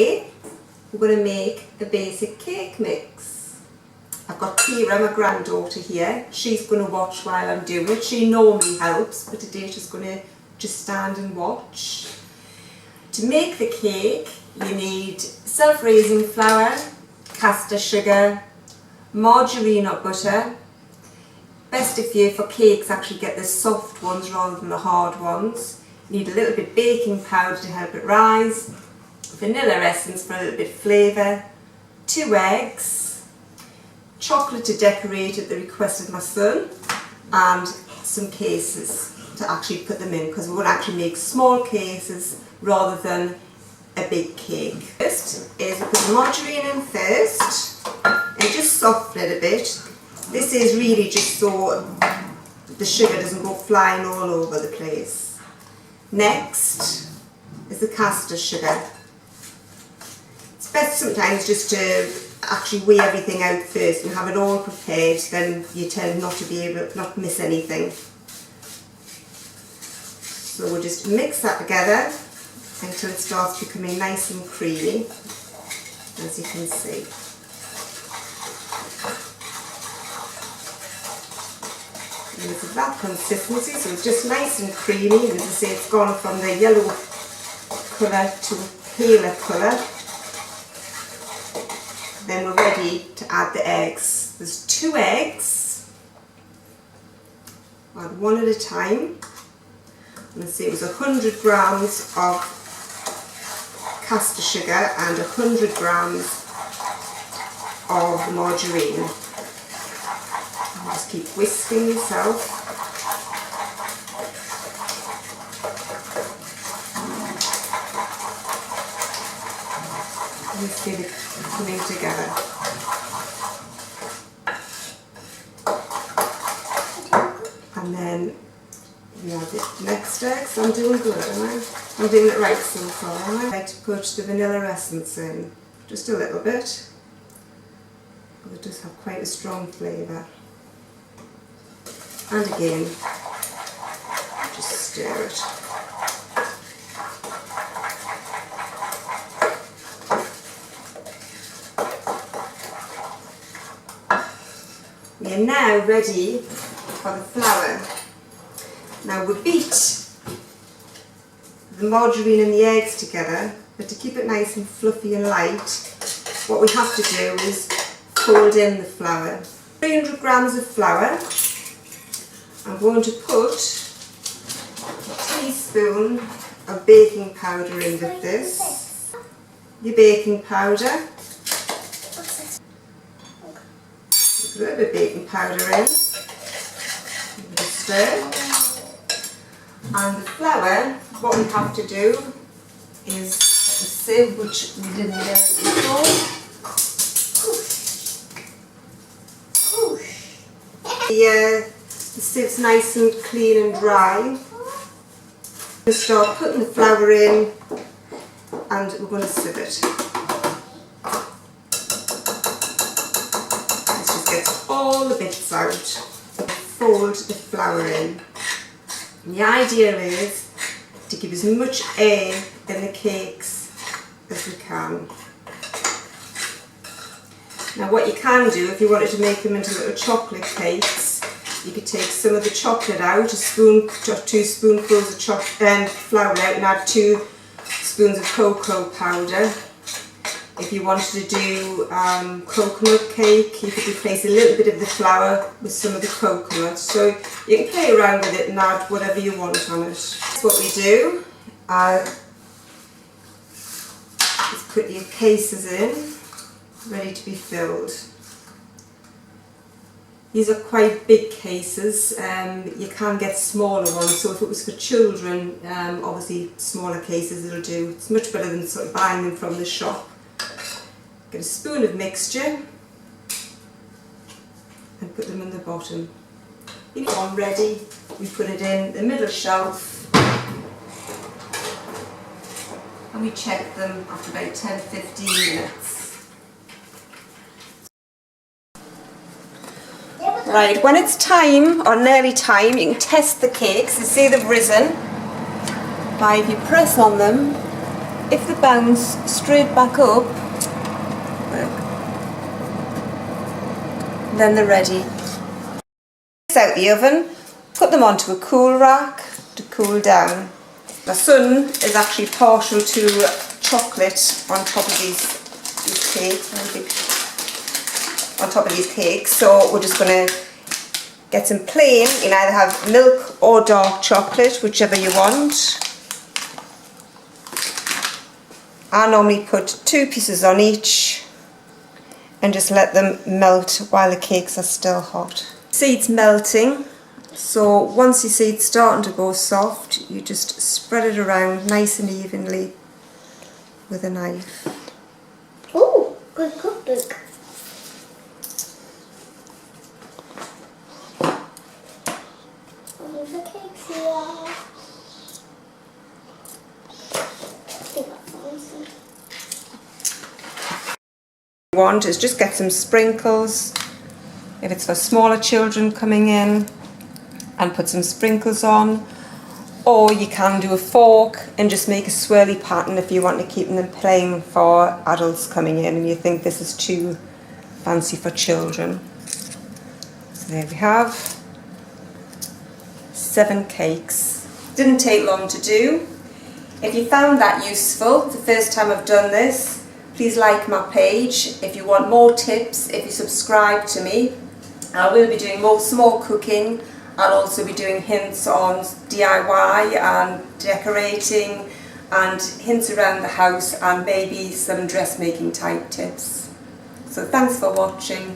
Today we're going to make a basic cake mix. I've got Kira, my granddaughter here. She's going to watch while I'm doing it. She normally helps, but today she's going to just stand and watch. To make the cake you need self-raising flour, caster sugar, margarine or butter. Best if you, for cakes, actually get the soft ones rather than the hard ones. You need a little bit baking powder to help it rise, vanilla essence for a little bit of flavour, 2 eggs, chocolate to decorate at the request of my son, and some cases to actually put them in, because we want to actually make small cases rather than a big cake. First is we put the margarine in first and just soften it a bit. This is really just so the sugar doesn't go flying all over the place. Next is the caster sugar. It's best sometimes just to actually weigh everything out first and have it all prepared, then you tend not to be able to not miss anything. So we'll just mix that together until it starts becoming nice and creamy, as you can see. And it's that consistency, so it's just nice and creamy, and as I say, it's gone from the yellow colour to a paler colour. Then we're ready to add the eggs. There's 2 eggs. Add one at a time. Let's see, it was 100 grams of caster sugar and 100 grams of margarine. Just keep whisking yourself. And see it coming together. And then we add the next eggs. I'm doing good, am I? I'm doing it right so far. I like to put the vanilla essence in, just a little bit. It does have quite a strong flavour. And again, just stir it. We are now ready for the flour. Now we beat the margarine and the eggs together, but to keep it nice and fluffy and light, what we have to do is fold in the flour. 300 grams of flour. I'm going to put a teaspoon of baking powder in with this. Your baking powder. Put a little bit of baking powder in. Stir. And the flour, what we have to do is a sieve, which we didn't get before. The sieve's nice and clean and dry. We'll start putting the flour in and we're going to sieve it. This just gets all the bits out. Fold the flour in. And the idea is to give as much air in the cakes as we can. Now what you can do, if you wanted to make them into little chocolate cakes, you could take some of the chocolate out, 2 spoonfuls of flour out, and add 2 spoons of cocoa powder. If you wanted to do coconut cake, you could replace a little bit of the flour with some of the coconut. So you can play around with it and add whatever you want on it. That's what we do. Just put your cases in, ready to be filled. These are quite big cases. You can get smaller ones, so if it was for children, obviously smaller cases will do. It's much better than sort of buying them from the shop. Get a spoon of mixture and put them in the bottom. When it's all ready, we put it in the middle shelf and we check them after about 10-15 minutes. Right, when it's time, or nearly time, you can test the cakes and see they've risen by if you press on them if they bounce straight back up, then they're ready. Out the oven, put them onto a cool rack to cool down. My son is actually partial to chocolate on top of these cakes, so we're just going to get some plain. You can either have milk or dark chocolate, whichever you want. I normally put 2 pieces on each and just let them melt while the cakes are still hot. See it's melting, so once you see it's starting to go soft, you just spread it around nice and evenly with a knife. Oh, good cookbook. The cakes here. What you want is just get some sprinkles. If it's for smaller children coming in, and put some sprinkles on, or you can do a fork and just make a swirly pattern if you want to keep them plain for adults coming in and you think this is too fancy for children. So there we have 7 cakes. Didn't take long to do. If you found that useful the first time I've done this, please like my page. If you want more tips, if you subscribe to me, I will be doing more cooking. I'll also be doing hints on DIY and decorating and hints around the house and maybe some dressmaking type tips. So thanks for watching.